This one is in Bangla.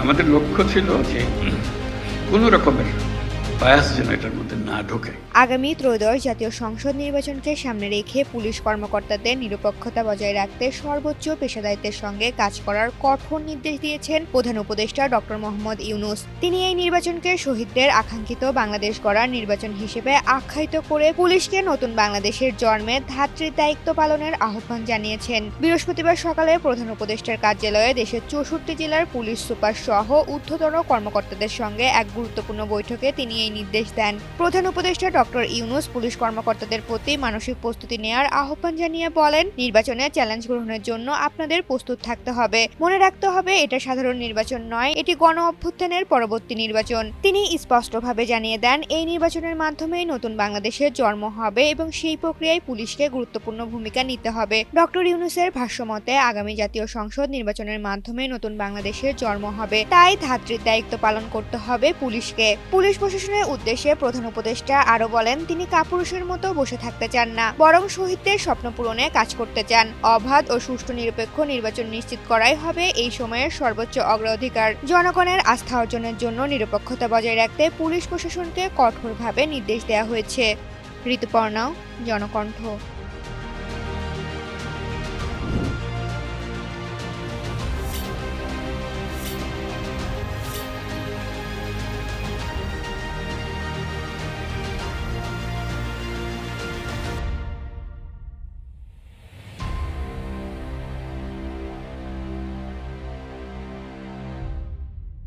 আমাদের লক্ষ্য ছিল যে কোনো রকমের বায়াস যেন এটার মধ্যে না ঢোকে। আগামী ত্রয়োদশ জাতীয় সংসদ নির্বাচনকে সামনে রেখে পুলিশ কর্মকর্তাদের নিরপেক্ষতা বজায় রাখতে সর্বোচ্চ পেশাদারিত্বের সঙ্গে কাজ করার কঠোর নির্দেশ দিয়েছেন প্রধান উপদেষ্টা ডক্টর মোহাম্মদ ইউনূস। তিনি এই নির্বাচনকে শহীদদের আকাঙ্ক্ষিত বাংলাদেশ গড়ার নির্বাচন হিসেবে আখ্যায়িত করে পুলিশকে নতুন বাংলাদেশের জন্মে ধাত্রী দায়িত্ব পালনের আহ্বান জানিয়েছেন। বৃহস্পতিবার সকালে প্রধান উপদেষ্টার কার্যালয়ে দেশের 64 জেলার পুলিশ সুপার সহ ঊর্ধ্বতন কর্মকর্তাদের সঙ্গে এক গুরুত্বপূর্ণ বৈঠকে তিনি এই নির্দেশ দেন। প্রধান উপদেষ্টা ডক্টর ইউনূস পুলিশ কর্মকর্তাদের প্রতি মানসিক প্রস্তুতি নেওয়ার আহ্বান জানিয়ে বলেন, নির্বাচনে চ্যালেঞ্জ গ্রহণের জন্য আপনাদের প্রস্তুত থাকতে হবে। মনে রাখতে হবে, এটা সাধারণ নির্বাচন নয়, এটি গণ অভ্যুত্থানের পরবর্তী নির্বাচন। তিনি স্পষ্টভাবে জানিয়ে দেন, এই নির্বাচনের মাধ্যমেই নতুন বাংলাদেশের জন্ম হবে এবং সেই প্রক্রিয়ায় পুলিশকে গুরুত্বপূর্ণ ভূমিকা নিতে হবে। ডক্টর ইউনূসের ভাষ্যমতে, আগামী জাতীয় সংসদ নির্বাচনের মাধ্যমে নতুন বাংলাদেশের জন্ম হবে, তাই ধাত্রীর দায়িত্ব পালন করতে হবে পুলিশকে। পুলিশ প্রশাসনের উদ্দেশ্যে প্রধান উপদেষ্টা আরো বলেন, তিনি কাপুরুষের মতো বসে থাকতে চান না, বরং শহীদদের স্বপ্ন পূরণে কাজ করতে চান। অবাধ ও সুষ্ঠু নিরপেক্ষ নির্বাচন নিশ্চিত করাই হবে এই সময়ের সর্বোচ্চ অগ্রাধিকার। জনগণের আস্থা অর্জনের জন্য নিরপেক্ষতা বজায় রাখতে পুলিশ প্রশাসনকে কঠোরভাবে নির্দেশ দেওয়া হয়েছে। ঋতুপর্ণা, জনকণ্ঠ।